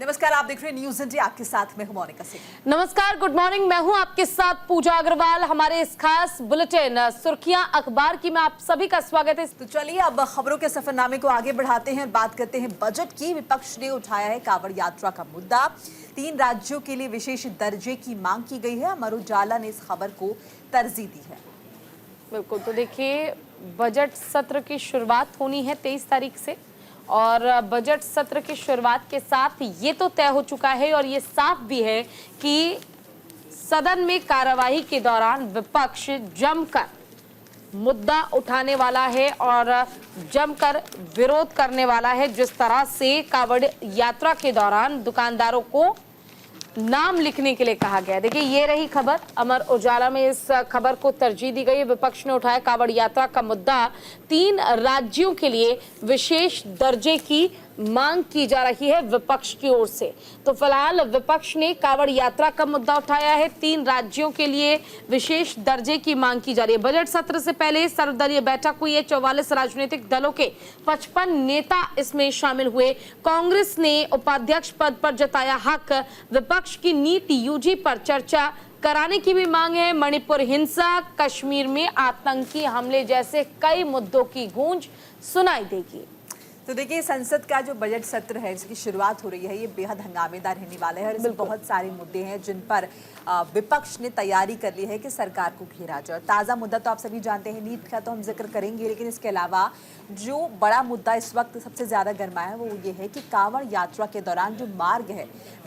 नमस्कार, आप देख रहे हैं न्यूज इंडिया। आपके साथ मैं हूं मोनिका सिंह। नमस्कार, गुड मॉर्निंग। मैं हूं आपके साथ पूजा अग्रवाल। हमारे इस खास बुलेटिन सुर्खियां अखबार की में आप सभी का स्वागत है। तो चलिए अब खबरों के सफरनामे को आगे बढ़ाते हैं और बात करते हैं बजट की। विपक्ष ने उठाया है कांवड़ यात्रा का मुद्दा। 3 राज्यों के लिए विशेष दर्जे की मांग की गई है। अमर उजाला ने इस खबर को तरजीह दी है। बिल्कुल, तो देखिए बजट सत्र की शुरुआत होनी है 23 तारीख से और बजट सत्र की शुरुआत के साथ ये तो तय हो चुका है और ये साफ भी है कि सदन में कार्यवाही के दौरान विपक्ष जमकर मुद्दा उठाने वाला है और जमकर विरोध करने वाला है। जिस तरह से कांवड़ यात्रा के दौरान दुकानदारों को नाम लिखने के लिए कहा गया। देखिए ये रही खबर, अमर उजाला में इस खबर को तरजीह दी गई। विपक्ष ने उठाया कांवड़ यात्रा का मुद्दा। 3 राज्यों के लिए विशेष दर्जे की मांग की जा रही है विपक्ष की ओर से। तो फिलहाल विपक्ष ने कांवड़ यात्रा का मुद्दा उठाया है। 3 राज्यों के लिए विशेष दर्जे की मांग की जा रही है। बजट सत्र से पहले सर्वदलीय बैठक हुई है। 44 राजनीतिक दलों के 55 नेता इसमें शामिल हुए। कांग्रेस ने उपाध्यक्ष पद पर जताया हक। विपक्ष की नीट यूजी पर चर्चा कराने की भी मांग है। मणिपुर हिंसा, कश्मीर में आतंकी हमले जैसे कई मुद्दों की गूंज सुनाई देगी। तो देखिए संसद का जो बजट सत्र है जिसकी शुरुआत हो रही है ये बेहद हंगामेदार रहने वाला है और इसमें बहुत सारे मुद्दे हैं जिन पर विपक्ष ने तैयारी कर ली है कि सरकार को घेरा जाए। ताज़ा मुद्दा तो आप सभी जानते हैं, नीट का तो हम जिक्र करेंगे, लेकिन इसके अलावा जो बड़ा मुद्दा इस वक्त सबसे ज़्यादा गर्माया है वो ये है कि कांवड़ यात्रा के दौरान जो मार्ग है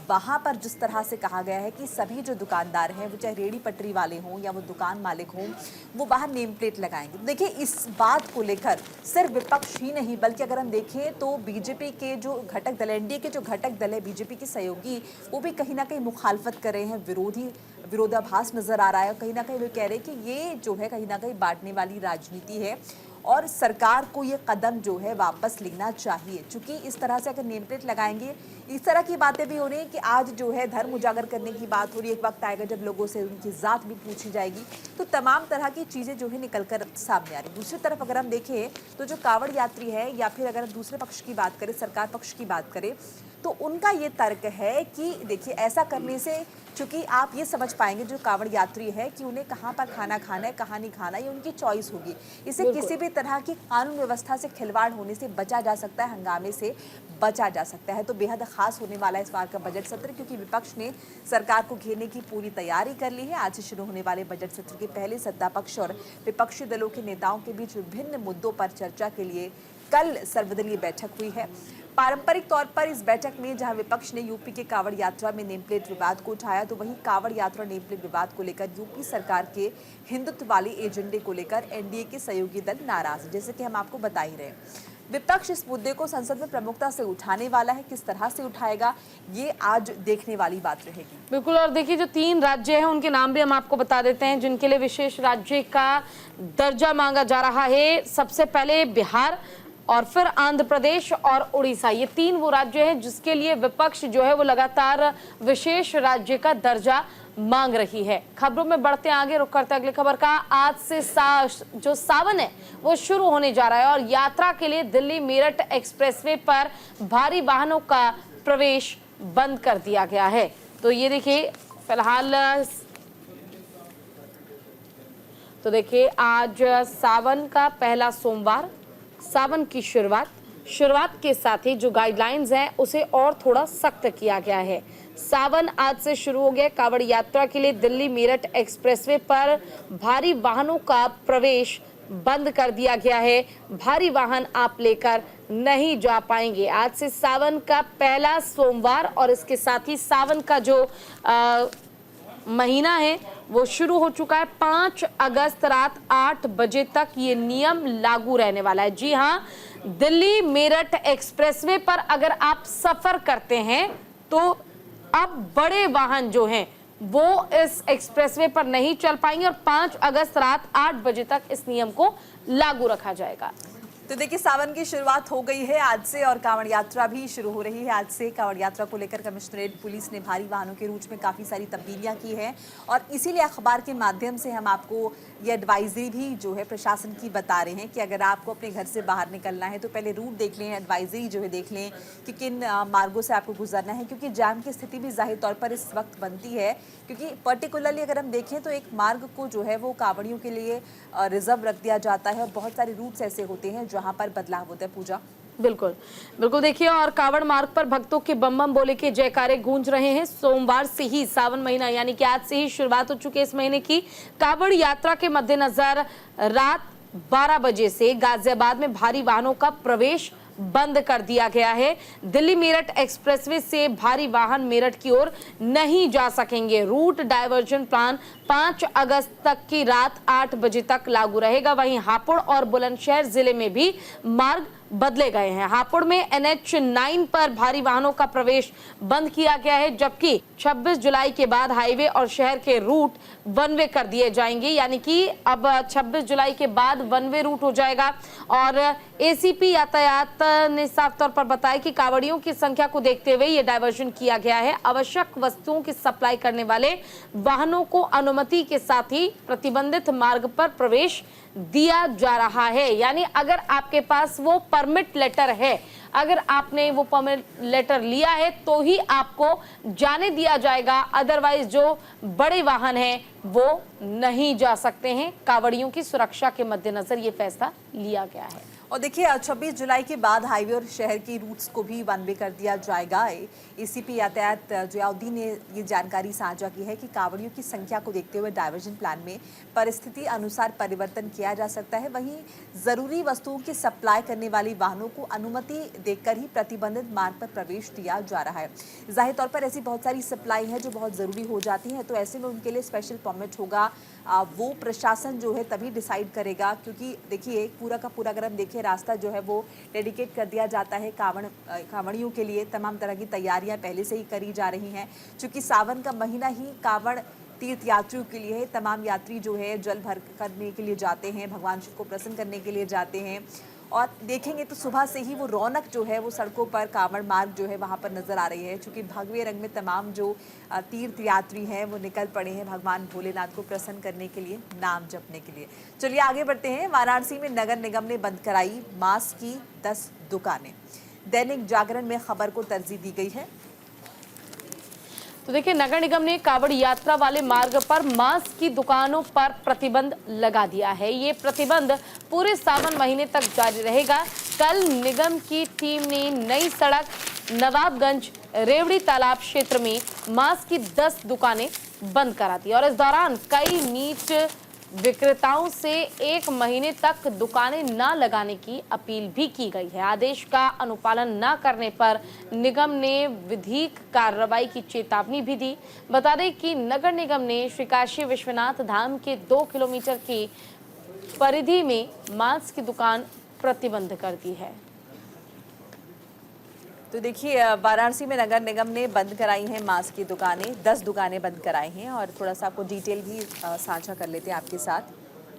वहाँ पर जिस तरह से कहा गया है कि सभी जो दुकानदार हैं वो चाहे रेडी पटरी वाले हों या वो दुकान मालिक हों वो बाहर नेम प्लेट लगाएंगे। देखिए इस बात को लेकर सिर्फ विपक्ष ही नहीं बल्कि अगर हम देखें तो बीजेपी के जो घटक दल, एनडीए के जो घटक दल है, बीजेपी के सहयोगी, वो भी कहीं ना कहीं मुखालफत कर रहे हैं। विरोधाभास नजर आ रहा है। कहीं ना कहीं वो कह रहे हैं कि ये जो है कहीं ना कहीं बांटने वाली राजनीति है और सरकार को ये कदम जो है वापस लेना चाहिए। क्योंकि इस तरह से अगर नेम प्लेट लगाएंगे, इस तरह की बातें भी हो रही हैं कि आज जो है धर्म उजागर करने की बात हो रही है। एक वक्त आएगा जब लोगों से उनकी जात भी पूछी जाएगी, तो तमाम तरह की चीज़ें जो है निकल कर सामने आ रही। दूसरी तरफ अगर हम देखें तो जो कांवड़ यात्री है या फिर अगर हम दूसरे पक्ष की बात करें, सरकार पक्ष की बात करें, तो उनका ये तर्क है कि देखिए ऐसा करने से चूंकि आप ये समझ पाएंगे जो कांवड़ यात्री है कि उन्हें कहाँ पर खाना खाना है, कहाँ नहीं खाना, ये उनकी चॉइस होगी। इससे किसी भी तरह की कानून व्यवस्था से खिलवाड़ होने से बचा जा सकता है, हंगामे से बचा जा सकता है। तो बेहद खास होने वाला है इस बार का बजट सत्र, क्योंकि विपक्ष ने सरकार को घेरने की पूरी तैयारी कर ली है। आज से शुरू होने वाले बजट सत्र के पहले सत्ता पक्ष और विपक्षी दलों के नेताओं के बीच विभिन्न मुद्दों पर चर्चा के लिए कल सर्वदलीय बैठक हुई है। पारंपरिक तौर पर इस बैठक में जहां विपक्ष ने यूपी के कांवड़ यात्रा में नेम प्लेट विवाद को उठाया, तो वहीं कांवड़ यात्रा नेम प्लेट विवाद को लेकर यूपी सरकार के हिंदुत्व वाले एजेंडे को लेकर एनडीए के सहयोगी दल नाराज, जैसे कि हम आपको बता ही रहे हैं। विपक्ष इस मुद्दे को संसद में प्रमुखता से उठाने वाला है। किस तरह से उठाएगा ये आज देखने वाली बात रहेगी। बिल्कुल, और देखिए जो 3 राज्य हैं उनके नाम भी हम आपको बता देते हैं जिनके लिए विशेष राज्य का दर्जा मांगा जा रहा है। सबसे पहले बिहार और फिर आंध्र प्रदेश और उड़ीसा। ये 3 वो राज्य हैं जिसके लिए विपक्ष जो है वो लगातार विशेष राज्य का दर्जा मांग रही है। खबरों में बढ़ते आगे, रुक करते अगली खबर का। आज से जो सावन है वो शुरू होने जा रहा है और यात्रा के लिए दिल्ली मेरठ एक्सप्रेसवे पर भारी वाहनों का प्रवेश बंद कर दिया गया है। तो ये देखिए फिलहाल तो देखिए आज सावन का पहला सोमवार, सावन की शुरुआत के साथ ही जो गाइडलाइंस हैं उसे और थोड़ा सख्त किया गया है। सावन आज से शुरू हो गया। कांवड़ यात्रा के लिए दिल्ली मेरठ एक्सप्रेसवे पर भारी वाहनों का प्रवेश बंद कर दिया गया है। भारी वाहन आप लेकर नहीं जा पाएंगे। आज से सावन का पहला सोमवार और इसके साथ ही सावन का जो महीना है वो शुरू हो चुका है। 5 अगस्त रात 8 बजे तक ये नियम लागू रहने वाला है। जी हाँ, दिल्ली मेरठ एक्सप्रेसवे पर अगर आप सफर करते हैं तो अब बड़े वाहन जो हैं वो इस एक्सप्रेसवे पर नहीं चल पाएंगे और 5 अगस्त रात 8 बजे तक इस नियम को लागू रखा जाएगा। तो देखिए सावन की शुरुआत हो गई है आज से और कांवड़ यात्रा भी शुरू हो रही है आज से। कांवड़ यात्रा को लेकर कमिश्नरेट पुलिस ने भारी वाहनों के रूट में काफ़ी सारी तब्दीलियां की हैं और इसीलिए अखबार के माध्यम से हम आपको ये एडवाइजरी भी जो है प्रशासन की बता रहे हैं कि अगर आपको अपने घर से बाहर निकलना है तो पहले रूट देख लें, एडवाइजरी जो है देख लें कि किन मार्गों से आपको गुजरना है, क्योंकि जाम की स्थिति भी जाहिर तौर पर इस वक्त बनती है। क्योंकि पर्टिकुलरली अगर हम देखें तो एक मार्ग को जो है वो कांवड़ियों के लिए रिजर्व रख दिया जाता है और बहुत सारे रूट्स ऐसे होते हैं जहां पर बदलाव होता है। पूजा बिल्कुल बिल्कुल देखिए, और कांवड़ मार्ग पर भक्तों के बम बम बोले के जयकारे गूंज रहे हैं। सोमवार से ही सावन महीना यानी कि आज से ही शुरुआत हो चुकी है इस महीने की। कांवड़ यात्रा के मद्देनजर रात 12 बजे से गाजियाबाद में भारी वाहनों का प्रवेश बंद कर दिया गया है। दिल्ली मेरठ एक्सप्रेसवे से भारी वाहन मेरठ की ओर नहीं जा सकेंगे। रूट डायवर्जन प्लान 5 अगस्त तक की रात 8 बजे तक लागू रहेगा। वहीं हापुड़ और बुलंदशहर जिले में भी मार्ग बदले गए हैं। हापुड़ में NH9 पर भारी वाहनों का प्रवेश बंद किया गया है, जबकि 26 जुलाई के बाद हाईवे और शहर के रूट वन वे कर दिए जाएंगे। यानी कि अब 26 जुलाई के बाद वन वे रूट हो जाएगा। और ACP यातायात ने साफ तौर पर बताया कि कांवड़ियों की संख्या को देखते हुए ये डायवर्जन किया गया है। आवश्यक वस्तुओं की सप्लाई करने वाले वाहनों को अनुमति के साथ ही प्रतिबंधित मार्ग पर प्रवेश दिया जा रहा है। यानी अगर आपके पास वो परमिट लेटर है, अगर आपने वो परमिट लेटर लिया है तो ही आपको जाने दिया जाएगा, अदरवाइज जो बड़े वाहन हैं वो नहीं जा सकते हैं। कांवड़ियों की सुरक्षा के मद्देनजर ये फैसला लिया गया है। और देखिए 26 जुलाई के बाद हाईवे और शहर की रूट्स को भी वन वे कर दिया जाएगा। ACP यातायात जयाउद्दीन ने ये जानकारी साझा की है कि कांवड़ियों की संख्या को देखते हुए डायवर्जन प्लान में परिस्थिति अनुसार परिवर्तन किया जा सकता है। वहीं जरूरी वस्तुओं की सप्लाई करने वाली वाहनों को अनुमति देकर ही प्रतिबंधित मार्ग पर प्रवेश दिया जा रहा है। जाहिर तौर पर ऐसी बहुत सारी सप्लाई है जो बहुत ज़रूरी हो जाती है, तो ऐसे में उनके लिए स्पेशल परमिट होगा। वो प्रशासन जो है तभी डिसाइड करेगा, क्योंकि देखिए पूरा का पूरा अगर हम देखें रास्ता जो है वो डेडिकेट कर दिया जाता है कांवड़ियों के लिए। तमाम तरह की तैयारियां पहले से ही करी जा रही हैं, क्योंकि सावन का महीना ही कांवड़ तीर्थ यात्रियों के लिए है। तमाम यात्री जो है जल भर करने के लिए जाते हैं, भगवान शिव को प्रसन्न करने के लिए जाते हैं। और देखेंगे तो सुबह से ही वो रौनक जो है वो सड़कों पर कांवड़ मार्ग जो है वहाँ पर नजर आ रही है, क्योंकि भगवे रंग में तमाम जो तीर्थ यात्री हैं वो निकल पड़े हैं भगवान भोलेनाथ को प्रसन्न करने के लिए, नाम जपने के लिए। चलिए आगे बढ़ते हैं। वाराणसी में नगर निगम ने बंद कराई मास्क की 10 दुकानें। दैनिक जागरण में खबर को तरजीह दी गई है। तो देखिए, नगर निगम ने कांवड़ यात्रा वाले मार्ग पर मास्क की दुकानों पर प्रतिबंध लगा दिया है। ये प्रतिबंध पूरे सावन महीने तक जारी रहेगा। कल निगम की टीम ने नई सड़क नवाबगंज रेवड़ी तालाब क्षेत्र में मास्क की 10 दुकानें बंद करा दी और इस दौरान कई मीट विक्रेताओं से 1 महीने तक दुकानें न लगाने की अपील भी की गई है। आदेश का अनुपालन न करने पर निगम ने विधिक कार्रवाई की चेतावनी भी दी। बता दें कि नगर निगम ने श्री काशी विश्वनाथ धाम के 2 किलोमीटर की परिधि में मांस की दुकान प्रतिबंध कर दी है। तो देखिए वाराणसी में नगर निगम ने बंद कराई हैं मास्क की दुकानें, 10 दुकानें बंद कराई हैं और थोड़ा सा आपको डिटेल भी साझा कर लेते हैं आपके साथ।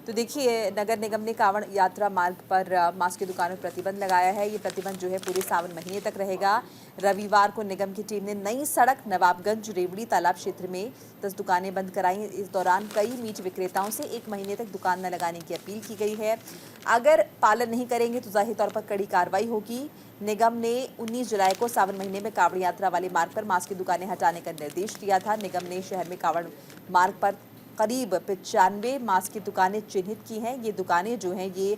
तो देखिए नगर निगम ने कांवड़ यात्रा मार्ग पर मास्क की दुकानों पर प्रतिबंध लगाया है। ये प्रतिबंध जो है पूरे सावन महीने तक रहेगा। रविवार को निगम की टीम ने नई सड़क नवाबगंज रेवड़ी तालाब क्षेत्र में 10 दुकानें बंद कराई। इस दौरान कई मीट विक्रेताओं से 1 महीने तक दुकान न लगाने की अपील की गई है। अगर पालन नहीं करेंगे तो जाहिर तौर पर कड़ी कार्रवाई होगी। निगम ने 19 जुलाई को सावन महीने में कांवड़ यात्रा वाले मार्ग पर मास्क की दुकानें हटाने का निर्देश दिया था। निगम ने शहर में कांवड़ मार्ग पर करीब 95 मास्क की दुकानें चिन्हित की हैं। ये दुकानें जो हैं ये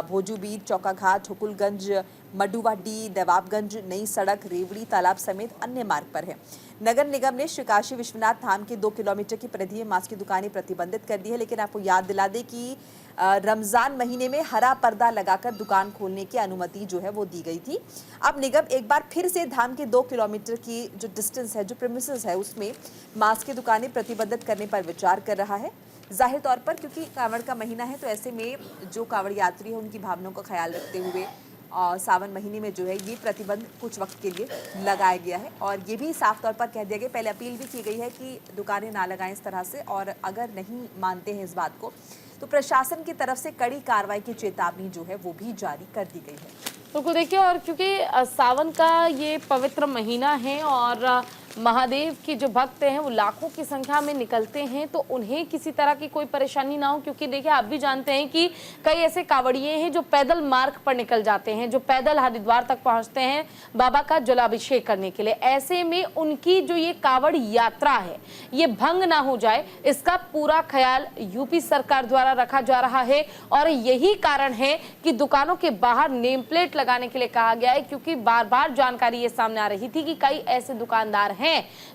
भोजूबीर, चौकाघाट, हुकुलगंज, मडुवाडी, नवाबगंज, नई सड़क, रेवड़ी तालाब समेत अन्य मार्ग पर है। नगर निगम ने श्री काशी विश्वनाथ धाम के 2 किलोमीटर की परिधि में मास्क की दुकानें प्रतिबंधित कर दी है, लेकिन आपको याद दिला दें कि रमजान महीने में हरा पर्दा लगाकर दुकान खोलने की अनुमति जो है वो दी गई थी। अब निगम एक बार फिर से धाम के 2 किलोमीटर की जो डिस्टेंस है, जो प्रीमिसेस है, उसमें मास्क की दुकानें प्रतिबंधित करने पर विचार कर रहा है। जाहिर तौर पर क्योंकि कांवड़ का महीना है तो ऐसे में जो कांवड़ यात्री है उनकी भावनाओं का ख्याल रखते हुए और सावन महीने में जो है ये प्रतिबंध कुछ वक्त के लिए लगाया गया है। और ये भी साफ तौर पर कह दिया गया, पहले अपील भी की गई है कि दुकानें ना लगाएं इस तरह से, और अगर नहीं मानते हैं इस बात को तो प्रशासन की तरफ से कड़ी कार्रवाई की चेतावनी जो है वो भी जारी कर दी गई है। बिल्कुल देखिए, और क्योंकि सावन का ये पवित्र महीना है और महादेव के जो भक्त हैं वो लाखों की संख्या में निकलते हैं, तो उन्हें किसी तरह की कोई परेशानी ना हो। क्योंकि देखिए, आप भी जानते हैं कि कई ऐसे कांवड़िए हैं जो पैदल मार्ग पर निकल जाते हैं, जो पैदल हरिद्वार तक पहुंचते हैं बाबा का जलाभिषेक करने के लिए। ऐसे में उनकी जो ये कांवड़ यात्रा है ये भंग ना हो जाए, इसका पूरा ख्याल यूपी सरकार द्वारा रखा जा रहा है। और यही कारण है कि दुकानों के बाहर नेम प्लेट लगाने के लिए कहा गया है, क्योंकि बार बार जानकारी ये सामने आ रही थी कि कई ऐसे दुकानदार हैं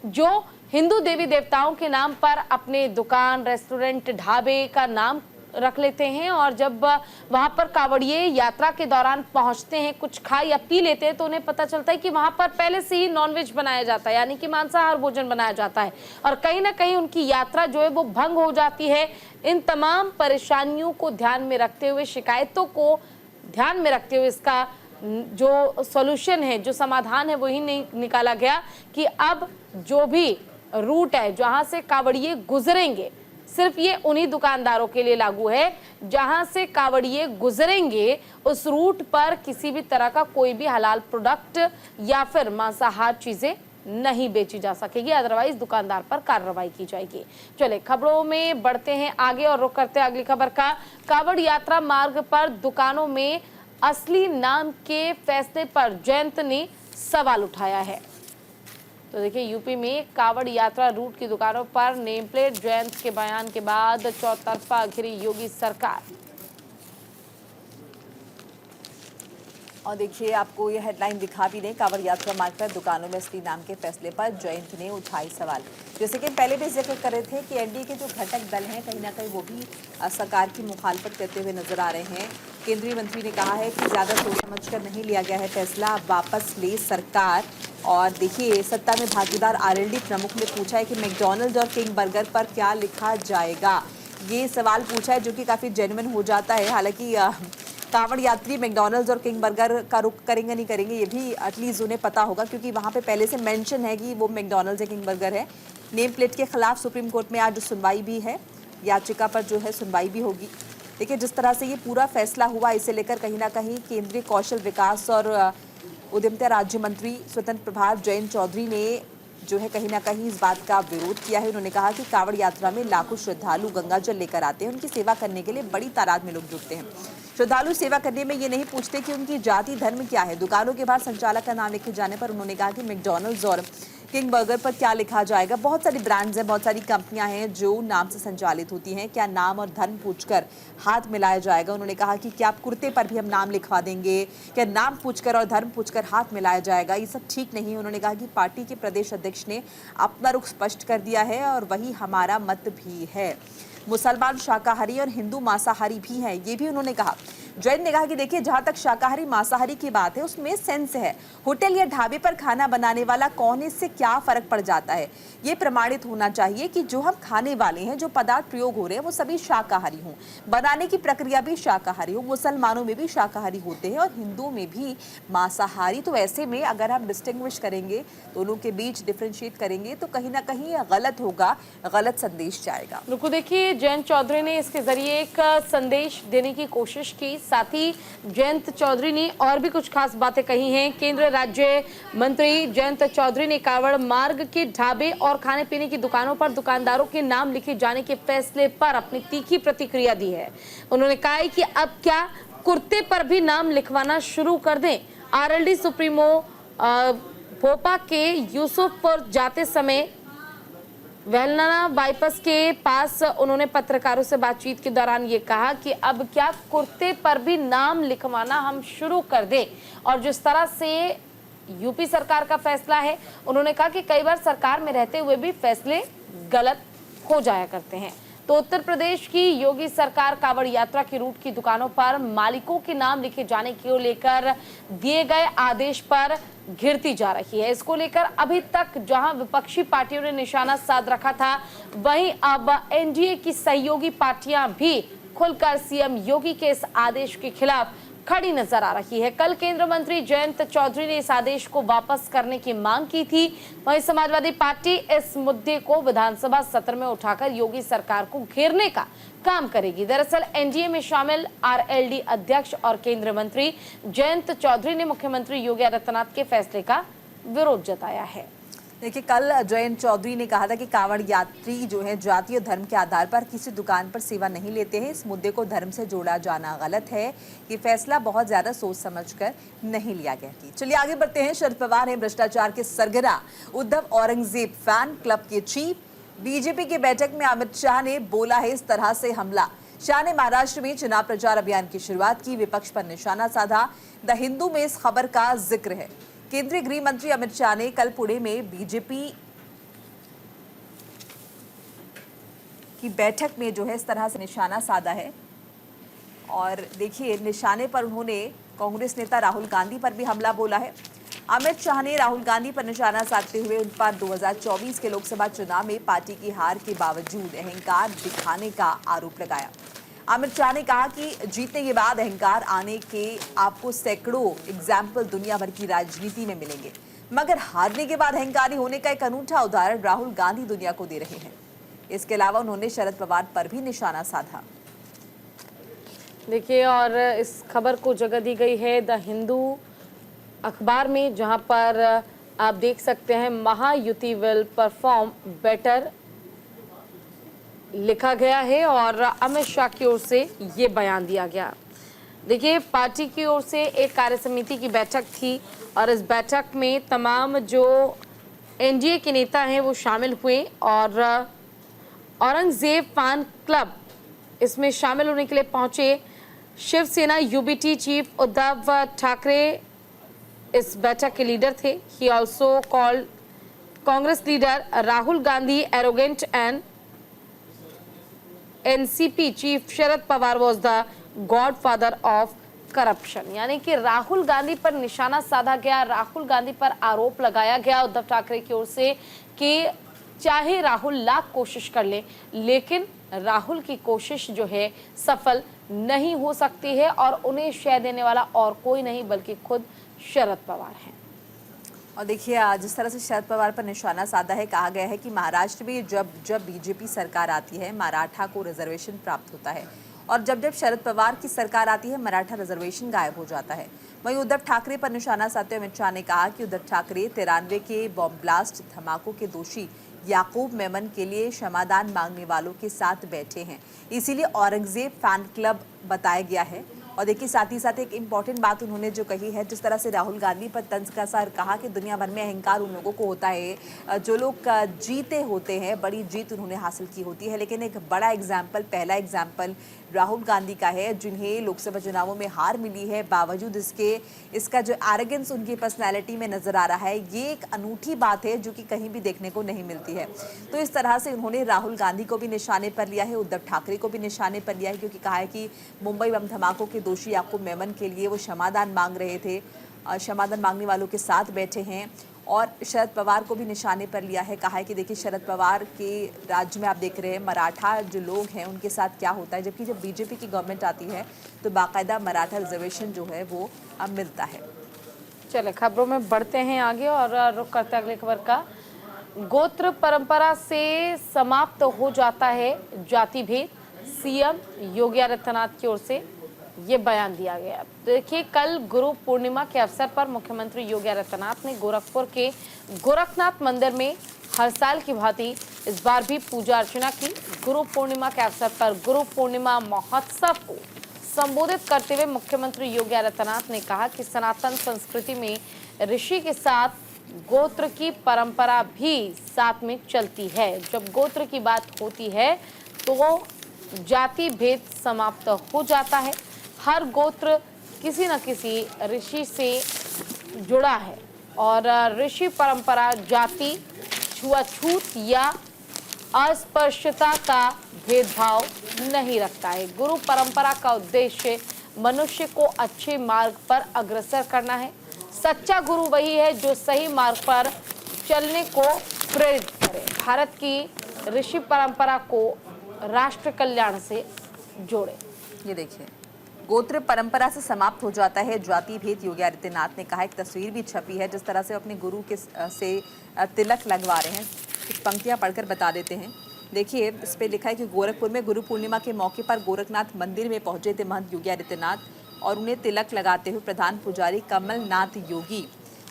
जो हिंदू देवी देवताओं के नाम पर अपने दुकान, रेस्टोरेंट, ढाबे का नाम रख लेते हैं, और जब वहां पर कांवड़िए यात्रा के दौरान पहुंचते हैं, कुछ खा या पी लेते हैं, तो उन्हें पता चलता है कि वहां पर पहले से ही नॉनवेज बनाया जाता है, यानी कि मांसाहार भोजन बनाया जाता है, और कहीं ना कहीं उनकी यात्रा जो है वो भंग हो जाती है। इन तमाम परेशानियों को ध्यान में रखते हुए, शिकायतों को ध्यान में रखते हुए, इसका जो सॉल्यूशन है, जो समाधान है, वही नहीं निकाला गया कि अब जो भी रूट है जहां से कांवड़िए गुजरेंगे, सिर्फ ये उन्हीं दुकानदारों के लिए लागू है जहां से कांवड़िए गुजरेंगे, उस रूट पर किसी भी तरह का कोई भी हलाल प्रोडक्ट या फिर मांसाहार चीजें नहीं बेची जा सकेगी, अदरवाइज दुकानदार पर कार्रवाई की जाएगी। चले खबरों में बढ़ते हैं आगे और रुख करते हैं अगली खबर का। कांवड़ यात्रा मार्ग पर दुकानों में असली नाम के फैसले पर जयंत ने सवाल उठाया है। तो देखिए, यूपी में कांवड़ यात्रा रूट की दुकानों पर नेम प्लेट, जयंत के बयान के बाद चौतरफा घिरी योगी सरकार। और देखिए, आपको ये हेडलाइन दिखा भी दें, कांवड़ यात्रा मार्ग पर दुकानों में असली नाम के फैसले पर जयंत ने उठाए सवाल। जैसे कि पहले भी जिक्र कर रहे थे कि एनडीए के जो घटक दल हैं कहीं ना कहीं वो भी सरकार की मुखालफत करते हुए नजर आ रहे हैं। केंद्रीय मंत्री ने कहा है कि ज़्यादा सोच समझकर नहीं लिया गया है फैसला, अब वापस ले सरकार। और देखिए, सत्ता में भागीदार आरएलडी प्रमुख ने पूछा है कि मैकडॉनल्ड्स और किंग बर्गर पर क्या लिखा जाएगा। ये सवाल पूछा है जो कि काफ़ी जेन्युइन हो जाता है। हालांकि कांवड़ यात्री मैकडॉनल्ड्स और किंग बर्गर का रुख करेंगे नहीं करेंगे ये भी एटलीस्ट उन्हें पता होगा, क्योंकि वहाँ पे पहले से मेंशन है कि वो मैकडॉनल्ड्स या किंग बर्गर है। नेम प्लेट के खिलाफ सुप्रीम कोर्ट में आज सुनवाई भी है, याचिका पर जो है सुनवाई भी होगी। देखिए, जिस तरह से ये पूरा फैसला हुआ, इसे लेकर कहीं ना कहीं केंद्रीय कौशल विकास और उद्यमिता राज्य मंत्री स्वतंत्र प्रभार जयंत चौधरी ने जो है कहीं ना कहीं इस बात का विरोध किया है। उन्होंने कहा कि कांवड़ यात्रा में लाखों श्रद्धालु गंगा जल लेकर आते हैं, उनकी सेवा करने के लिए बड़ी तादाद में लोग जुटते हैं। श्रद्धालु सेवा करने में ये नहीं पूछते कि उनकी जाति धर्म क्या है। दुकानों के बाहर संचालक का नाम लिखे जाने पर उन्होंने कहा कि मैकडॉनल्ड्स और किंग बर्गर पर क्या लिखा जाएगा। बहुत सारी ब्रांड्स हैं, बहुत सारी कंपनियां हैं जो नाम से संचालित होती हैं, क्या नाम और धर्म पूछकर हाथ मिलाया जाएगा। उन्होंने कहा कि क्या आप कुर्ते पर भी हम नाम लिखवा देंगे, क्या नाम पूछकर और धर्म पूछकर हाथ मिलाया जाएगा, ये सब ठीक नहीं। उन्होंने कहा कि पार्टी के प्रदेश अध्यक्ष ने अपना रुख स्पष्ट कर दिया है और वही हमारा मत भी है। मुसलमान शाकाहारी और हिंदू मांसाहारी भी हैं, ये भी उन्होंने कहा। जैन ने कहा कि देखिए, जहां तक शाकाहारी मांसाहारी की बात है उसमें सेंस है। होटल या ढाबे पर खाना बनाने वाला कौन है, इससे क्या फर्क पड़ जाता है। ये प्रमाणित होना चाहिए कि जो हम खाने वाले हैं, जो पदार्थ प्रयोग हो रहे हैं वो सभी शाकाहारी हों, बनाने की प्रक्रिया भी शाकाहारी हो। मुसलमानों में भी शाकाहारी होते हैं और हिंदुओं में भी मांसाहारी। तो ऐसे में अगर हम डिस्टिंग्विश करेंगे, दोनों के बीच डिफ्रेंशिएट करेंगे, तो कहीं ना कहीं गलत होगा, गलत संदेश जाएगा। बिल्कुल देखिए, जयंत चौधरी ने इसके जरिए एक संदेश देने की कोशिश की। साथ ही जयंत चौधरी ने और भी कुछ खास बातें कही हैं। केंद्रीय राज्य मंत्री जयंत चौधरी ने कांवड़ मार्ग के ढाबे और खाने पीने की दुकानों पर दुकानदारों के नाम लिखे जाने के फैसले पर अपनी तीखी प्रतिक्रिया दी है। उन्होंने कहा है कि अब क्या कुर्ते पर भी नाम लिखवाना शुरू कर दें। आरएलडी सुप्रीमो भोपा के यूसुफपुर जाते समय वेलनाना बाईपास के पास उन्होंने पत्रकारों से बातचीत के दौरान ये कहा कि अब क्या कुर्ते पर भी नाम लिखवाना हम शुरू कर दें। और जिस तरह से यूपी सरकार का फैसला है, उन्होंने कहा कि कई बार सरकार में रहते हुए भी फैसले गलत हो जाया करते हैं। तो उत्तर प्रदेश की योगी सरकार कांवड़ यात्रा की रूट की दुकानों पर मालिकों के नाम लिखे जाने को लेकर दिए गए आदेश पर घिरती जा रही है। इसको लेकर अभी तक जहां विपक्षी पार्टियों ने निशाना साध रखा था, वहीं अब एनडीए की सहयोगी पार्टियां भी खुलकर सीएम योगी के इस आदेश के खिलाफ खड़ी नजर आ रही है। कल केंद्रीय मंत्री जयंत चौधरी ने इस आदेश को वापस करने की मांग की थी। वहीं समाजवादी पार्टी इस मुद्दे को विधानसभा सत्र में उठाकर योगी सरकार को घेरने का काम करेगी। दरअसल एनडीए में शामिल आरएलडी अध्यक्ष और केंद्रीय मंत्री जयंत चौधरी ने मुख्यमंत्री योगी आदित्यनाथ के फैसले का विरोध जताया है। देखिए, कल जयंत चौधरी ने कहा था कि कांवड़ यात्री जो है जाति और धर्म के आधार पर किसी दुकान पर सेवा नहीं लेते हैं। इस मुद्दे को धर्म से जोड़ा जाना गलत है। ये फैसला बहुत ज्यादा सोच समझकर नहीं लिया गया। चलिए आगे बढ़ते हैं। शरद पवार हैं भ्रष्टाचार के सरगना। उद्धव औरंगजेब फैन क्लब के चीफ। बीजेपी की बैठक में अमित शाह ने बोला है इस तरह से हमला। शाह ने महाराष्ट्र में चुनाव प्रचार अभियान की शुरुआत की, विपक्ष पर निशाना साधा। द हिंदू में इस खबर का जिक्र है। केंद्रीय गृह मंत्री अमित शाह ने कल पुणे में बीजेपी की बैठक में जो है इस तरह से निशाना साधा है। और देखिए, निशाने पर उन्होंने कांग्रेस नेता राहुल गांधी पर भी हमला बोला है। अमित शाह ने राहुल गांधी पर निशाना साधते हुए उन पर 2024 के लोकसभा चुनाव में पार्टी की हार के बावजूद अहंकार दिखाने का आरोप लगाया। अमित शाह ने कहा कि जीतने के बाद अहंकार आने के आपको सैकड़ों एग्जाम्पल दुनिया भर की राजनीति में मिलेंगे, मगर हारने के बाद अहंकारी होने का एक अनूठा उदाहरण राहुल गांधी दुनिया को दे रहे हैं। इसके अलावा उन्होंने शरद पवार पर भी निशाना साधा। देखिए, और इस खबर को जगह दी गई है द हिंदू अखबार में, जहां पर आप देख सकते हैं महायुति विल परफॉर्म बेटर लिखा गया है और अमित शाह की ओर से ये बयान दिया गया। देखिए, पार्टी की ओर से एक कार्य समिति की बैठक थी और इस बैठक में तमाम जो एनडीए के नेता हैं वो शामिल हुए और औरंगजेब फैन क्लब इसमें शामिल होने के लिए पहुंचे। शिवसेना यूबीटी चीफ उद्धव ठाकरे इस बैठक के लीडर थे। He also called Congress leader Rahul Gandhi arrogant and NCP chief Sharad Pawar was the godfather of corruption. यानी कि राहुल गांधी पर निशाना साधा गया, राहुल गांधी पर आरोप लगाया गया उद्धव ठाकरे की ओर से कि चाहे राहुल लाख कोशिश कर ले, लेकिन राहुल की कोशिश जो है सफल नहीं हो सकती है और उन्हें श्रेय देने वाला और कोई नहीं बल्कि खुद शरद पवार हैं। और देखिए, जिस तरह से शरद पवार पर निशाना साधा है, कहा गया है कि महाराष्ट्र में जब बीजेपी सरकार आती है मराठा को रिजर्वेशन प्राप्त होता है और जब शरद पवार की सरकार आती है मराठा रिजर्वेशन गायब हो जाता है। वहीं उद्धव ठाकरे पर निशाना साधते हुए अमित शाह ने कहा कि उद्धव ठाकरे 93 के बॉम्ब ब्लास्ट धमाकों के दोषी याकूब मेमन के लिए क्षमादान मांगने वालों के साथ बैठे हैं, इसीलिए औरंगजेब फैन क्लब बताया गया है। और देखिए, साथ ही साथ एक इम्पॉर्टेंट बात उन्होंने जो कही है, जिस तरह से राहुल गांधी पर तंज कसा, कहा कि दुनिया भर में अहंकार उन लोगों को होता है जो लोग जीते होते हैं, बड़ी जीत उन्होंने हासिल की होती है। लेकिन एक बड़ा एग्जाम्पल, पहला एग्जाम्पल राहुल गांधी का है, जिन्हें लोकसभा चुनावों में हार मिली है, बावजूद इसका जो एरोगेंस उनकी पर्सनैलिटी में नजर आ रहा है, ये एक अनूठी बात है जो कि कहीं भी देखने को नहीं मिलती है। तो इस तरह से उन्होंने राहुल गांधी को भी निशाने पर लिया है, उद्धव ठाकरे को भी निशाने पर लिया है, क्योंकि कहा है कि मुंबई बम धमाकों के दोषी याकूब मेमन के लिए वो क्षमादान मांग रहे थे, क्षमादान मांगने वालों के साथ बैठे हैं। और शरद पवार को भी निशाने पर लिया है, कहा है कि देखिए, शरद पवार के राज्य में आप देख रहे हैं मराठा जो लोग हैं उनके साथ क्या होता है, जबकि जब बीजेपी की गवर्नमेंट आती है तो बाकायदा मराठा रिजर्वेशन जो है वो अब मिलता है। चले खबरों में बढ़ते हैं आगे और रुख करते हैं अगली खबर का। गोत्र परंपरा से समाप्त हो जाता है जाति भेद, सीएम योगी आदित्यनाथ की ओर से ये बयान दिया गया। देखिए, कल गुरु पूर्णिमा के अवसर पर मुख्यमंत्री योगी आदित्यनाथ ने गोरखपुर के गोरखनाथ मंदिर में हर साल की भांति इस बार भी पूजा अर्चना की। गुरु पूर्णिमा के अवसर पर गुरु पूर्णिमा महोत्सव को संबोधित करते हुए मुख्यमंत्री योगी आदित्यनाथ ने कहा कि सनातन संस्कृति में ऋषि के साथ गोत्र की परंपरा भी साथ में चलती है। जब गोत्र की बात होती है तो जाति भेद समाप्त हो जाता है। हर गोत्र किसी न किसी ऋषि से जुड़ा है और ऋषि परंपरा जाति, छुआछूत या अस्पृश्यता का भेदभाव नहीं रखता है। गुरु परंपरा का उद्देश्य मनुष्य को अच्छे मार्ग पर अग्रसर करना है। सच्चा गुरु वही है जो सही मार्ग पर चलने को प्रेरित करे, भारत की ऋषि परंपरा को राष्ट्र कल्याण से जोड़े। ये देखिए, गोत्र परंपरा से समाप्त हो जाता है जाति भेद, योगी आदित्यनाथ ने कहा। एक तस्वीर भी छपी है जिस तरह से अपने गुरु के से तिलक लगवा रहे हैं। कुछ पंक्तियां पढ़कर बता देते हैं। देखिए, इस पे लिखा है कि गोरखपुर में गुरु पूर्णिमा के मौके पर गोरखनाथ मंदिर में पहुंचे थे महंत योगी आदित्यनाथ और उन्हें तिलक लगाते हुए प्रधान पुजारी कमलनाथ योगी।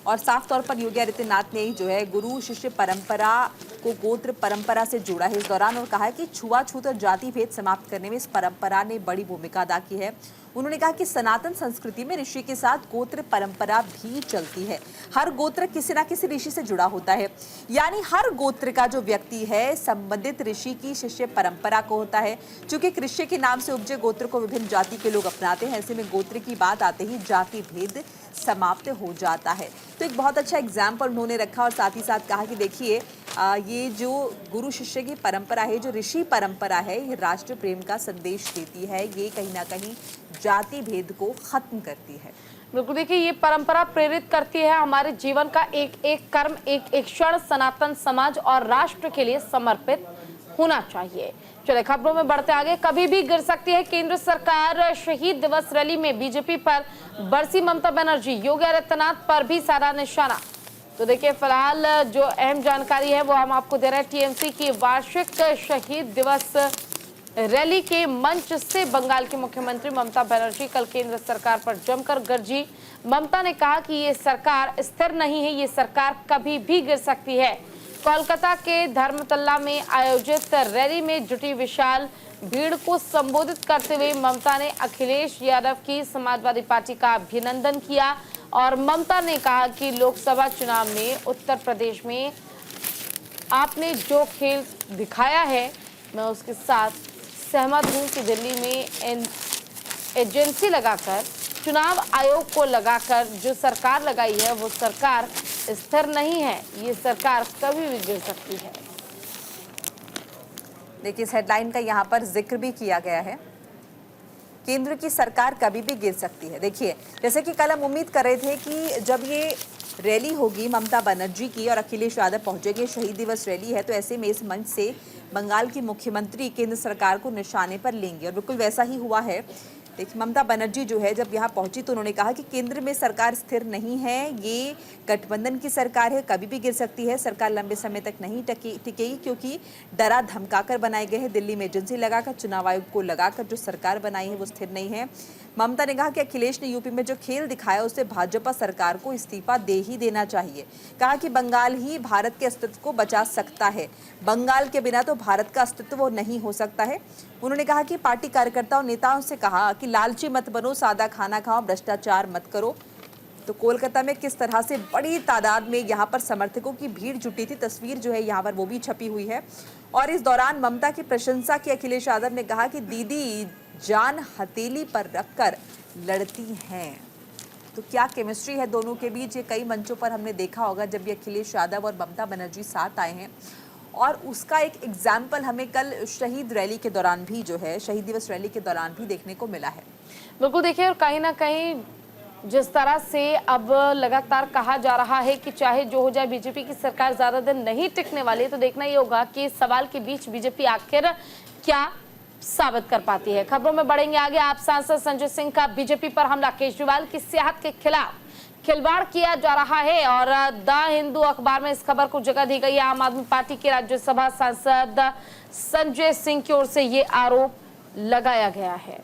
और साफ तौर पर योगी आदित्यनाथ ने जो है गुरु शिष्य परंपरा को गोत्र परंपरा से जोड़ा है इस दौरान और कहा है कि छुआछूत और जाति भेद समाप्त करने में इस परंपरा ने बड़ी भूमिका अदा की है। उन्होंने कहा कि सनातन संस्कृति में ऋषि के साथ गोत्र परंपरा भी चलती है। हर गोत्र किसी न किसी ऋषि से जुड़ा होता है, यानी हर गोत्र का जो व्यक्ति है संबंधित ऋषि की शिष्य परंपरा को होता है। चूंकि कृष्य के नाम से उपजे गोत्र को विभिन्न जाति के लोग अपनाते हैं, ऐसे में गोत्र की बात आते ही जाति भेद समाप्त हो जाता है। तो एक बहुत अच्छा एग्जाम्पल उन्होंने रखा और साथ ही साथ कहा कि देखिए ये जो गुरु शिष्य की परंपरा है, जो ऋषि परंपरा है, ये राष्ट्र प्रेम का संदेश देती है। ये कहीं ना कहीं जाति भेद को खत्म करती है। बिल्कुल, देखिए ये परंपरा प्रेरित करती है हमारे जीवन का एक एक कर्म, एक एक क्षण सनातन समाज और राष्ट्र के लिए समर्पित होना चाहिए। चलिए खबरों में बढ़ते आगे। कभी भी गिर सकती है केंद्र सरकार, शहीद दिवस रैली में बीजेपी पर बरसी ममता बनर्जी, योगी आदित्यनाथ पर भी साधा निशाना। तो देखिए फिलहाल जो अहम जानकारी है वो हम आपको दे रहे हैं। टीएमसी की वार्षिक शहीद दिवस रैली के मंच से बंगाल की मुख्यमंत्री ममता बनर्जी कल केंद्र सरकार पर जमकर गरजी। ममता ने कहा कि ये सरकार स्थिर नहीं है, ये सरकार कभी भी गिर सकती है। कोलकाता के धर्मतल्ला में आयोजित रैली में जुटी विशाल भीड़ को संबोधित करते हुए ममता ने अखिलेश यादव की समाजवादी पार्टी का अभिनंदन किया और ममता ने कहा कि लोकसभा चुनाव में उत्तर प्रदेश में आपने जो खेल दिखाया है मैं उसके साथ सहमत हूं कि दिल्ली में एजेंसी लगाकर, चुनाव आयोग को लगाकर जो सरकार लगाई है वो सरकार स्थिर नहीं है, ये सरकार कभी भी गिर सकती है। देखिए इस हेडलाइन का यहाँ पर जिक्र भी किया गया है, केंद्र की सरकार कभी भी गिर सकती है। देखिए जैसे कि कल हम उम्मीद कर रहे थे कि जब ये रैली होगी ममता बनर्जी की और अखिलेश यादव पहुंचेंगे, शहीद दिवस रैली है, तो ऐसे में इस मंच से बंगाल की मुख्यमंत्री केंद्र सरकार को निशाने पर लेंगे और बिल्कुल वैसा ही हुआ है। देखिए ममता बनर्जी जो है जब यहाँ पहुंची तो उन्होंने कहा कि केंद्र में सरकार स्थिर नहीं है, ये गठबंधन की सरकार है, कभी भी गिर सकती है, सरकार लंबे समय तक नहीं टिकेगी क्योंकि डरा धमकाकर बनाए गए हैं, दिल्ली में एजेंसी लगाकर, चुनाव आयोग को लगाकर जो सरकार बनाई है वो स्थिर नहीं है। ममता ने कहा कि अखिलेश ने यूपी में जो खेल दिखाया उससे भाजपा सरकार को इस्तीफा दे ही देना चाहिए। कहा कि बंगाल ही भारत के अस्तित्व को बचा सकता है, बंगाल के बिना तो भारत का अस्तित्व नहीं हो सकता है। उन्होंने कहा कि पार्टी कार्यकर्ताओं नेताओं से कहा कि लालची मत बनो, सादा खाना खाओ, भ्रष्टाचार मत करो। तो कोलकाता में किस तरह से बड़ी तादाद में यहाँ पर समर्थकों की भीड़ जुटी थी, तस्वीर जो है यहाँ पर वो भी छपी हुई है। और इस दौरान ममता की प्रशंसा की अखिलेश यादव ने कहा कि दीदी जान हथेली पर रखकर लड़ती हैं। तो क्या केमिस्ट्री है दोनों के बीच, ये कई मंचों पर हमने देखा होगा जब ये अखिलेश यादव और ममता बनर्जी साथ आए हैं। और उसका एक एग्जाम्पल हमें कल शहीद रैली के दौरान भी जो है, शहीद दिवस रैली के दौरान भी देखने को मिला है। बिल्कुल देखिए, और कहीं ना कहीं जिस तरह से अब लगातार कहा जा रहा है कि चाहे जो हो जाए बीजेपी की सरकार ज्यादा दिन नहीं टिकने वाली है, तो देखना ये होगा कि इस सवाल के बीच बीजेपी आखिर क्या साबित कर पाती है। खबरों में बढ़ेंगे आगे। आप सांसद संजय सिंह का बीजेपी पर हमला, केजरीवाल की सेहत के खिलाफ खिलवाड़ किया जा रहा है और द हिंदू अखबार में इस खबर को जगह दी गई है। आम आदमी पार्टी के राज्यसभा सांसद संजय सिंह की ओर से ये आरोप लगाया गया है।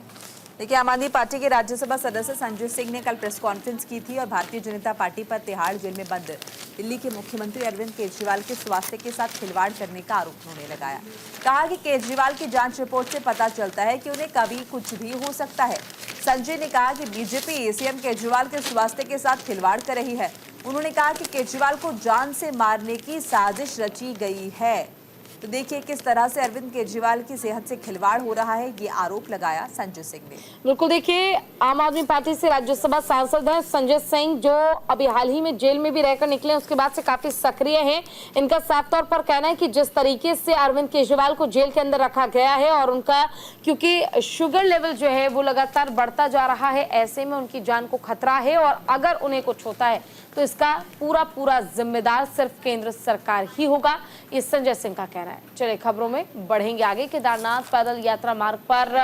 देखिए आम आदमी पार्टी के राज्यसभा सदस्य संजय सिंह ने कल प्रेस कॉन्फ्रेंस की थी और भारतीय जनता पार्टी पर तिहाड़ जेल में बंद दिल्ली के मुख्यमंत्री अरविंद केजरीवाल के स्वास्थ्य के साथ खिलवाड़ करने का आरोप उन्होंने लगाया। कहा कि केजरीवाल की जांच रिपोर्ट से पता चलता है कि उन्हें कभी कुछ भी हो सकता है। संजय ने कहा कि बीजेपी सीएम केजरीवाल के स्वास्थ्य के साथ खिलवाड़ कर रही है। उन्होंने कहा कि केजरीवाल को जान से मारने की साजिश रची गई है। तो देखिए किस तरह से अरविंद केजरीवाल की सेहत से खिलवाड़ हो रहा है, ये आरोप लगाया संजय सिंह ने। बिल्कुल देखिए, आम आदमी पार्टी से राज्यसभा सांसद हैं संजय सिंह, जो अभी हाल ही में जेल में भी रहकर निकले, उसके बाद से काफी सक्रिय हैं। इनका साफ तौर पर कहना है कि जिस तरीके से अरविंद केजरीवाल को जेल के अंदर रखा गया है और उनका क्योंकि शुगर लेवल जो है वो लगातार बढ़ता जा रहा है, ऐसे में उनकी जान को खतरा है और अगर उन्हें कुछ होता है तो इसका पूरा जिम्मेदार सिर्फ केंद्र सरकार ही होगा, ये संजय सिंह का कहना है। चलिए खबरों में बढ़ेंगे आगे। केदारनाथ पैदल यात्रा मार्ग पर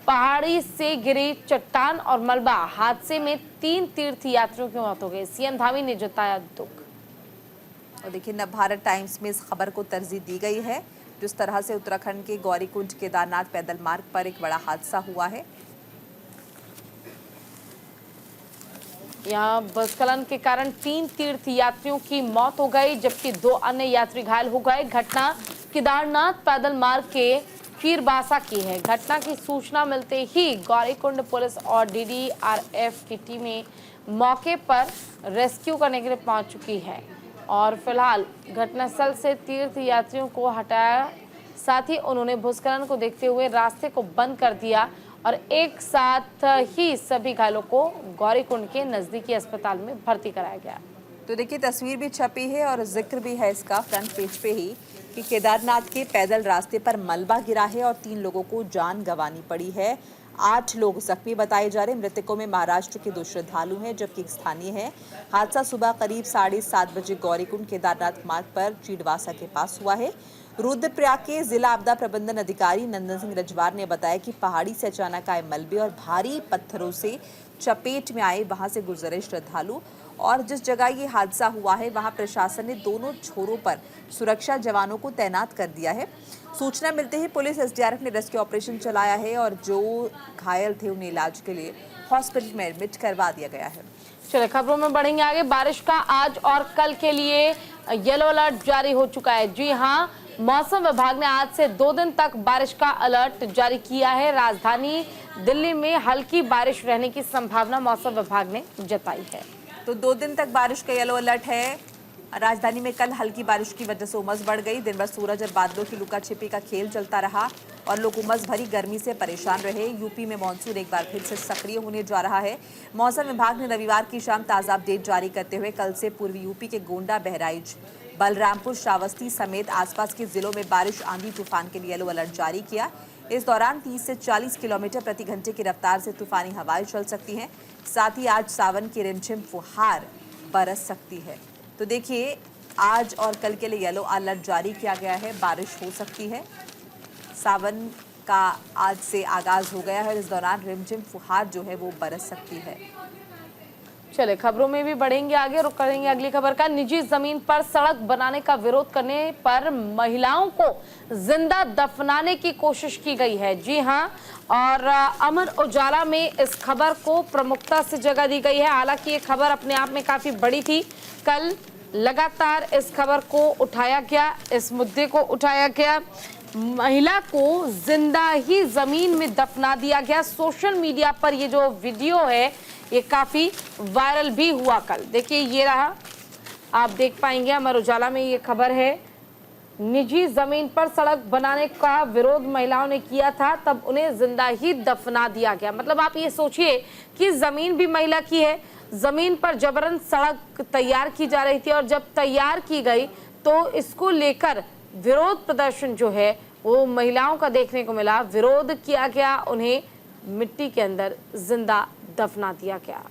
पहाड़ी से गिरी चट्टान और मलबा हादसे में 3 तीर्थ यात्रियों की मौत हो गई। सीएम धामी ने जताया दुख। और देखिए नवभारत टाइम्स में इस खबर को तरजीह दी गई है। जिस तरह से उत्तराखंड के गौरीकुंड केदारनाथ पैदल मार्ग पर एक बड़ा हादसा हुआ है। यहाँ भूस्खलन के कारण 3 तीर्थ यात्रियों की मौत हो गई, जबकि 2 अन्य यात्री घायल हो गए। घटना केदारनाथ पैदल मार्ग के पीरबासा की है। घटना की सूचना मिलते ही गौरीकुंड पुलिस और डीडीआरएफ की टीमें मौके पर रेस्क्यू करने के लिए पहुंच चुकी है और फिलहाल घटनास्थल से तीर्थ यात्रियों को हटाया। साथ ही उन्होंने भूस्खलन को देखते हुए रास्ते को बंद कर दिया और एक साथ ही सभी घायलों को गौरीकुंड के नजदीकी अस्पताल में भर्ती कराया गया। तो देखिए तस्वीर भी छपी है और जिक्र भी है इसका फ्रंट पेज पे ही कि केदारनाथ के पैदल रास्ते पर मलबा गिरा है और 3 लोगों को जान गंवानी पड़ी है। 8 लोग जख्मी बताए जा रहे। मृतकों में महाराष्ट्र के 2 श्रद्धालु हैं जबकि एक स्थानीय है। हादसा सुबह करीब 7:30 बजे गौरीकुंड केदारनाथ मार्ग पर चीडवासा के पास हुआ है। रुद्रप्रयाग के जिला आपदा प्रबंधन अधिकारी नंदन सिंह रजवार ने बताया कि पहाड़ी से अचानक आए मलबे और भारी पत्थरों से चपेट में आए वहां से गुजरे श्रद्धालु और जिस जगह ये हादसा हुआ है वहां प्रशासन ने दोनों छोरों पर सुरक्षा जवानों को तैनात कर दिया है। सूचना मिलते ही पुलिस एसडीआरएफ ने रेस्क्यू ऑपरेशन चलाया है और जो घायल थे उन्हें इलाज के लिए हॉस्पिटल में एडमिट करवा दिया गया है। चलिए खबरों में बढ़ेंगे आगे। बारिश का आज और कल के लिए येलो अलर्ट जारी हो चुका है। जी हाँ, मौसम विभाग ने आज से 2 दिन तक बारिश का अलर्ट जारी किया है। राजधानी दिल्ली में हल्की बारिश रहने की संभावना मौसम विभाग ने जताई है। तो 2 दिन तक बारिश का येलो अलर्ट है। राजधानी में कल हल्की बारिश की वजह से उमस बढ़ गई। दिन भर सूरज और बादलों की लुका छिपी का खेल चलता रहा और लोग उमस भरी गर्मी से परेशान रहे। यूपी में मानसून एक बार फिर से सक्रिय होने जा रहा है। मौसम विभाग ने रविवार की शाम ताज़ा अपडेट जारी करते हुए कल से पूर्वी यूपी के गोंडा, बहराइच, बलरामपुर, श्रावस्ती समेत आसपास के जिलों में बारिश, आंधी, तूफान के लिए येलो अलर्ट जारी किया। इस दौरान 30 से 40 किलोमीटर प्रति घंटे की रफ्तार से तूफानी हवाएं चल सकती हैं। साथ ही आज सावन की रिमझिम फुहार बरस सकती है। तो देखिए आज और कल के लिए येलो अलर्ट जारी किया गया है। बारिश हो सकती है। सावन का आज से आगाज हो गया है और इस दौरान रिमझिम फुहार जो है वो बरस सकती है। चले खबरों में भी बढ़ेंगे आगे। रुक करेंगे अगली खबर का। निजी जमीन पर सड़क बनाने का विरोध करने पर महिलाओं को जिंदा दफनाने की कोशिश की गई है। जी हां, और अमर उजाला में इस खबर को प्रमुखता से जगह दी गई है। हालांकि ये खबर अपने आप में काफी बड़ी थी। कल लगातार इस खबर को उठाया गया, इस मुद्दे को उठाया गया। महिला को जिंदा ही जमीन में दफना दिया गया। सोशल मीडिया पर ये जो वीडियो है ये काफी वायरल भी हुआ। कल देखिए ये रहा, आप देख पाएंगे अमर उजाला में ये खबर है। निजी जमीन पर सड़क बनाने का विरोध महिलाओं ने किया था, तब उन्हें जिंदा ही दफना दिया गया। मतलब आप ये सोचिए कि जमीन भी महिला की है, जमीन पर जबरन सड़क तैयार की जा रही थी और जब तैयार की गई तो इसको लेकर विरोध प्रदर्शन जो है वो महिलाओं का देखने को मिला। विरोध किया गया, उन्हें मिट्टी के अंदर जिंदा दफना दिया गया।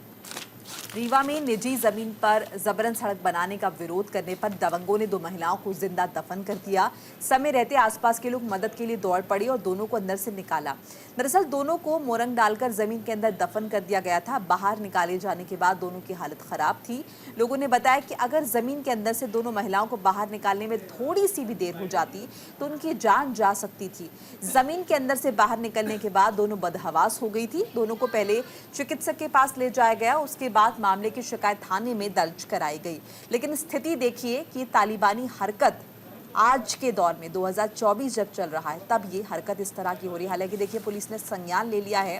रीवा में निजी जमीन पर जबरन सड़क बनाने का विरोध करने पर दबंगों ने 2 महिलाओं को जिंदा दफन कर दिया। समय रहते आसपास के लोग मदद के लिए दौड़ पड़े और दोनों को अंदर से निकाला। दरअसल दोनों को मोरंग डालकर जमीन के अंदर दफन कर दिया गया था। बाहर निकाले जाने के बाद दोनों की हालत खराब थी। लोगों ने बताया कि अगर जमीन के अंदर से दोनों महिलाओं को बाहर निकालने में थोड़ी सी भी देर हो जाती तो उनकी जान जा सकती थी। जमीन के अंदर से बाहर निकलने के बाद दोनों बदहवास हो गई थी। दोनों को पहले चिकित्सक के पास ले जाया गया, उसके बाद मामले की शिकायत थाने में दर्ज कराई गई। लेकिन स्थिति देखिए कि तालिबानी हरकत आज के दौर में 2024 जब चल रहा है तब ये हरकत इस तरह की हो रही है। हालांकि देखिए पुलिस ने संज्ञान ले लिया है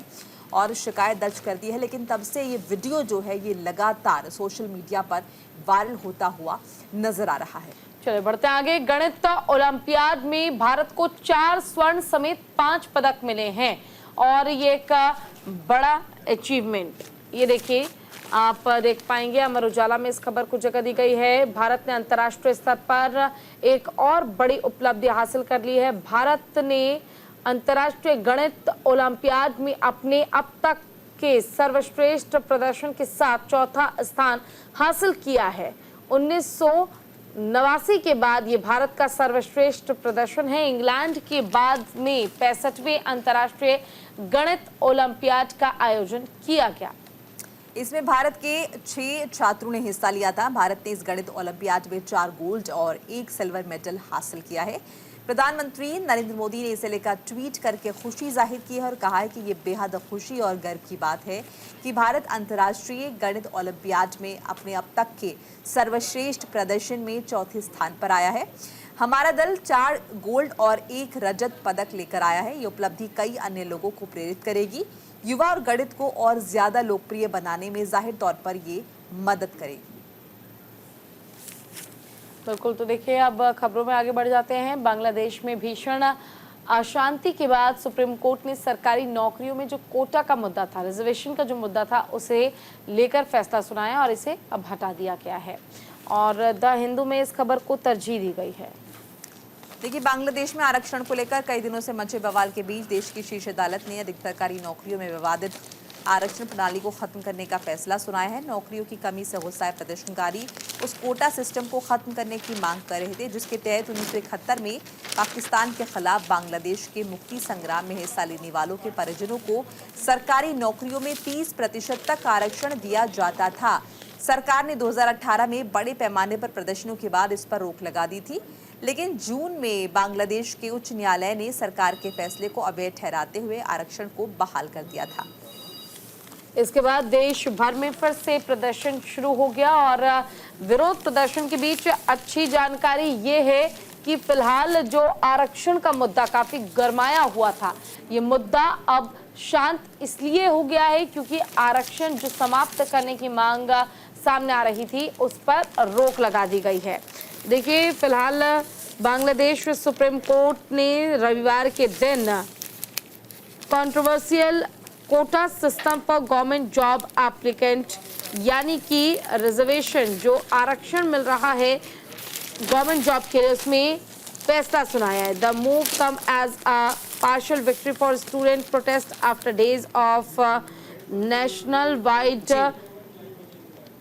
और शिकायत दर्ज कर दी है, लेकिन तब से ये वीडियो जो है ये लगातार सोशल मीडिया पर वायरल होता हुआ नजर आ रहा है। चलिए बढ़ते हैं आगे। गणित ओलंपियाड में भारत को 4 स्वर्ण समेत 5 पदक मिले हैं और ये एक बड़ा अचीवमेंट। ये देखिए आप देख पाएंगे अमर उजाला में इस खबर को जगह दी गई है। भारत ने अंतर्राष्ट्रीय स्तर पर एक और बड़ी उपलब्धि हासिल कर ली है। भारत ने अंतर्राष्ट्रीय गणित ओलंपियाड में अपने अब तक के सर्वश्रेष्ठ प्रदर्शन के साथ 4था स्थान हासिल किया है। 89 के बाद ये भारत का सर्वश्रेष्ठ प्रदर्शन है। इंग्लैंड के बाद में 65वें अंतर्राष्ट्रीय गणित ओलंपियाड का आयोजन किया गया। इसमें भारत के 6 छात्रों ने हिस्सा लिया था। भारत ने इस गणित ओलंपियाड में 4 गोल्ड और 1 सिल्वर मेडल हासिल किया है। प्रधानमंत्री नरेंद्र मोदी ने इसे लेकर ट्वीट करके खुशी जाहिर की है और कहा है कि ये बेहद खुशी और गर्व की बात है कि भारत अंतर्राष्ट्रीय गणित ओलंपियाड में अपने अब तक के सर्वश्रेष्ठ प्रदर्शन में चौथे स्थान पर आया है। हमारा दल 4 गोल्ड और 1 रजत पदक लेकर आया है। ये उपलब्धि कई अन्य लोगों को प्रेरित करेगी, युवा और गणित को और ज्यादा लोकप्रिय बनाने में जाहिर तौर पर ये मदद करेगी। बिल्कुल, तो देखिए अब खबरों में आगे बढ़ जाते हैं। बांग्लादेश में भीषण अशांति के बाद सुप्रीम कोर्ट ने सरकारी नौकरियों में जो कोटा का मुद्दा था, रिजर्वेशन का जो मुद्दा था, उसे लेकर फैसला सुनाया और इसे अब हटा दिया गया है। और द हिंदू में इस खबर को तरजीह दी गई है। देखिए, बांग्लादेश में आरक्षण को लेकर कई दिनों से मचे बवाल के बीच देश की शीर्ष अदालत ने अधिक सरकारी नौकरियों में विवादित आरक्षण प्रणाली को खत्म करने का फैसला सुनाया है। नौकरियों की कमी से गुस्साए प्रदर्शनकारी उस कोटा सिस्टम को खत्म करने की मांग कर रहे थे, जिसके तहत 1971 में पाकिस्तान के खिलाफ बांग्लादेश के मुक्ति संग्राम में हिस्सा लेने वालों के परिजनों को सरकारी नौकरियों में 30% तक आरक्षण दिया जाता था। सरकार ने 2018 में बड़े पैमाने पर प्रदर्शनों के बाद इस पर रोक लगा दी थी, लेकिन जून में बांग्लादेश के उच्च न्यायालय ने सरकार के फैसले को अवैध ठहराते हुए आरक्षण को बहाल कर दिया था। इसके बाद देश भर में फिर से प्रदर्शन शुरू हो गया और विरोध प्रदर्शन के बीच अच्छी जानकारी ये है कि फिलहाल जो आरक्षण का मुद्दा काफी गरमाया हुआ था, ये मुद्दा अब शांत इसलिए हो गया है क्योंकि आरक्षण जो समाप्त करने की मांग सामने आ रही थी उस पर रोक लगा दी गई है। देखिए, फिलहाल बांग्लादेश सुप्रीम कोर्ट ने रविवार के दिन कंट्रोवर्शियल कोटा सिस्टम पर गवर्नमेंट जॉब एप्लीकेंट यानी कि रिजर्वेशन जो आरक्षण मिल रहा है गवर्नमेंट जॉब के लिए, उसमें फैसला सुनाया है। The move come as a partial victory for student protest after days of national wide,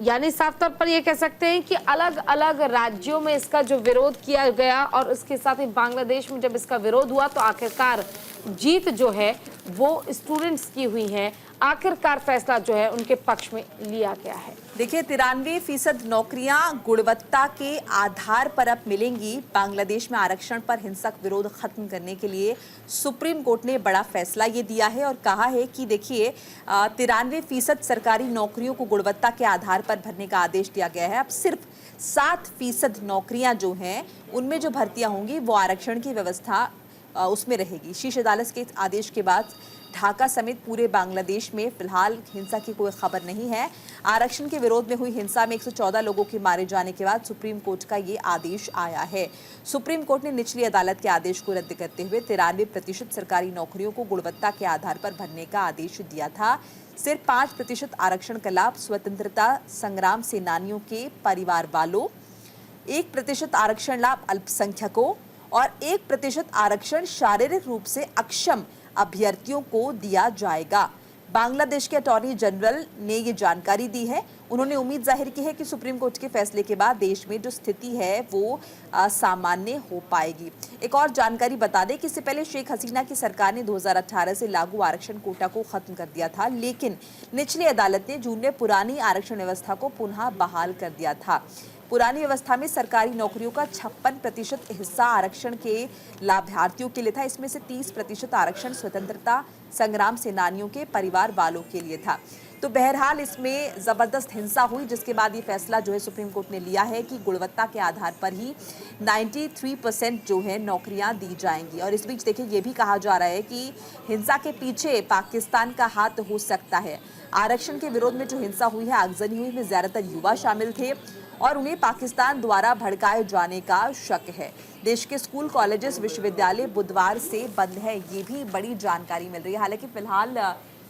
यानी साफ तौर पर ये कह सकते हैं कि अलग अलग राज्यों में इसका जो विरोध किया गया और उसके साथ ही बांग्लादेश में जब इसका विरोध हुआ तो आखिरकार जीत जो है वो स्टूडेंट्स की हुई है। आखिरकार फैसला जो है उनके पक्ष में लिया गया है। देखिए, 93% नौकरियां गुणवत्ता के आधार पर अब मिलेंगी। बांग्लादेश में आरक्षण पर हिंसक विरोध खत्म करने के लिए सुप्रीम कोर्ट ने बड़ा फैसला ये दिया है और कहा है कि देखिए 93% सरकारी नौकरियों को गुणवत्ता के आधार पर भरने का आदेश दिया गया है। अब सिर्फ 7% नौकरियां जो हैं उनमें जो भर्तियां होंगी वो आरक्षण की व्यवस्था उसमें रहेगी। शीर्ष अदालत के आदेश के बाद ढाका समेत पूरे बांग्लादेश में फिलहाल हिंसा की कोई खबर नहीं है। आरक्षण के विरोध में हुई हिंसा में 114 लोगों के मारे जाने के बाद सुप्रीम कोर्ट का ये आदेश आया है। सुप्रीम कोर्ट ने निचली अदालत के आदेश को रद्द करते हुए 93% सरकारी नौकरियों को गुणवत्ता के आधार पर भरने का आदेश दिया था। सिर्फ 5% आरक्षण का लाभ स्वतंत्रता संग्राम सेनानियों के परिवार वालों, 1% आरक्षण लाभ अल्पसंख्यकों और 1% आरक्षण शारीरिक रूप से अक्षम अभ्यर्थियों को दिया जाएगा। बांग्लादेश के अटॉर्नी जनरल ने ये जानकारी दी है। उन्होंने उम्मीद जाहिर की है कि सुप्रीम कोर्ट के फैसले के बाद देश में जो स्थिति है वो सामान्य हो पाएगी। एक और जानकारी बता दें कि इससे पहले शेख हसीना की सरकार ने 2018 से लागू आरक्षण कोटा को खत्म कर दिया था, लेकिन निचली अदालत ने जून में पुरानी आरक्षण व्यवस्था को पुनः बहाल कर दिया था। पुरानी व्यवस्था में सरकारी नौकरियों का 56% हिस्सा आरक्षण के लाभार्थियों के लिए था। इसमें से 30% आरक्षण स्वतंत्रता संग्राम सेनानियों के परिवार वालों के लिए था। तो बहरहाल इसमें जबरदस्त हिंसा हुई, जिसके बाद ये फैसला जो है सुप्रीम कोर्ट ने लिया है कि गुणवत्ता के आधार पर ही 93% जो है नौकरियां दी जाएंगी। और इस बीच देखिए ये भी कहा जा रहा है कि हिंसा के पीछे पाकिस्तान का हाथ हो सकता है। आरक्षण के विरोध में जो हिंसा हुई है, आगजनी हुई, में ज्यादातर युवा शामिल थे और उन्हें पाकिस्तान द्वारा भड़काए जाने का शक है। देश के स्कूल, कॉलेजेस, विश्वविद्यालय बुधवार से बंद है, ये भी बड़ी जानकारी मिल रही है। हालांकि फिलहाल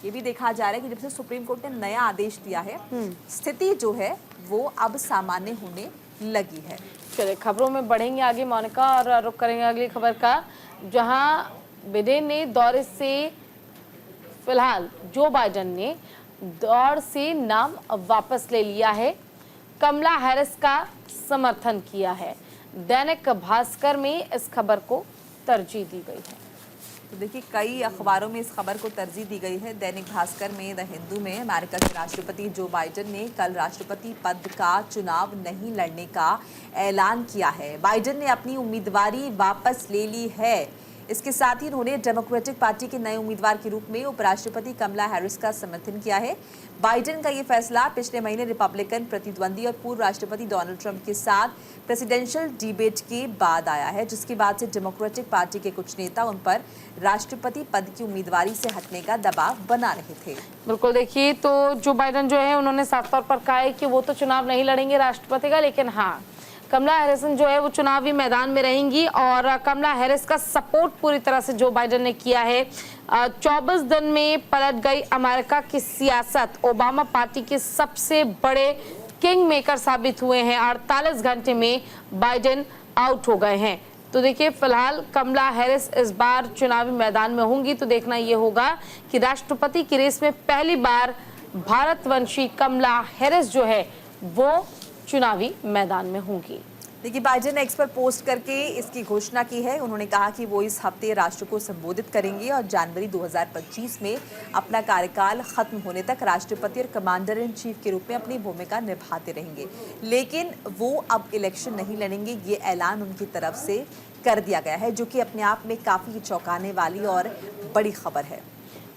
ये भी देखा जा रहा है कि जब से सुप्रीम कोर्ट ने नया आदेश दिया है, स्थिति जो है वो अब सामान्य होने लगी है। चलिए खबरों में बढ़ेंगे आगे मोनिका और रुख करेंगे अगली खबर का, जहां बिडेन ने दौरे से फिलहाल जो बाइडेन ने दौड़ से नाम वापस ले लिया है। कमला हैरिस का समर्थन किया है। दैनिक भास्कर में इस खबर को तरजीह दी गई है। तो देखिए कई अखबारों में इस खबर को तरजीह दी गई है। दैनिक भास्कर में, द हिंदू में अमेरिका के राष्ट्रपति जो बाइडेन ने कल राष्ट्रपति पद का चुनाव नहीं लड़ने का ऐलान किया है। बाइडेन ने अपनी उम्मीदवारी वापस ले ली है। इसके साथ ही उन्होंने डेमोक्रेटिक पार्टी के नए उम्मीदवार के रूप में उपराष्ट्रपति कमला हैरिस का समर्थन किया है। बाइडेन का ये फैसला पिछले महीने रिपब्लिकन प्रतिद्वंदी और पूर्व राष्ट्रपति डोनाल्ड ट्रंप के साथ प्रेसिडेंशियल डिबेट के बाद आया है, जिसके बाद से डेमोक्रेटिक पार्टी के कुछ नेता उन पर राष्ट्रपति पद की उम्मीदवारी से हटने का दबाव बना रहे थे। बिल्कुल, देखिए तो जो बाइडेन जो है उन्होंने साफ तौर पर कहा है कि वो तो चुनाव नहीं लड़ेंगे राष्ट्रपति का, लेकिन हाँ, कमला हैरिस जो है वो चुनावी मैदान में रहेंगी और कमला हैरिस का सपोर्ट पूरी तरह से जो बाइडेन ने किया है। 24 दिन में पलट गई अमेरिका की सियासत। ओबामा पार्टी के सबसे बड़े किंग मेकर साबित हुए हैं। 48 घंटे में बाइडेन आउट हो गए हैं। तो देखिए फिलहाल कमला हैरिस इस बार चुनावी मैदान में होंगी, तो देखना ये होगा कि राष्ट्रपति की रेस में पहली बार भारतवंशी कमला हैरिस जो है वो चुनावी मैदान में होंगी। देखिए बाइडेन ने एक्स पर पोस्ट करके इसकी घोषणा की है। उन्होंने कहा कि वो इस हफ्ते राष्ट्र को संबोधित करेंगे और जनवरी 2025 में अपना कार्यकाल खत्म होने तक राष्ट्रपति और कमांडर इन चीफ के रूप में अपनी भूमिका निभाते रहेंगे, लेकिन वो अब इलेक्शन नहीं लड़ेंगे। ये ऐलान उनकी तरफ से कर दिया गया है, जो कि अपने आप में काफ़ी चौंकाने वाली और बड़ी खबर है।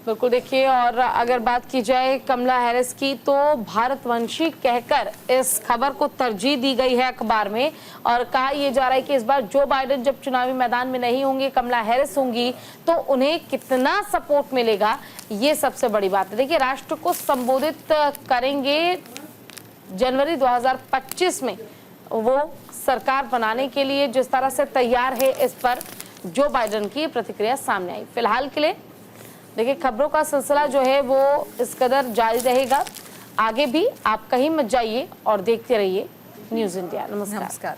बिल्कुल, देखिए और अगर बात की जाए कमला हैरिस की, तो भारतवंशी कहकर इस खबर को तरजीह दी गई है अखबार में और कहा यह जा रहा है कि इस बार जो बाइडेन जब चुनावी मैदान में नहीं होंगे, कमला हैरिस होंगी, तो उन्हें कितना सपोर्ट मिलेगा, ये सबसे बड़ी बात है। देखिए राष्ट्र को संबोधित करेंगे जनवरी 2025 में, वो सरकार बनाने के लिए जिस तरह से तैयार है, इस पर जो बाइडेन की प्रतिक्रिया सामने आई। फिलहाल के लिए देखिए खबरों का सिलसिला जो है वो इस कदर जारी रहेगा। आगे भी आप कहीं मत जाइए और देखते रहिए न्यूज़ इंडिया। नमस्कार।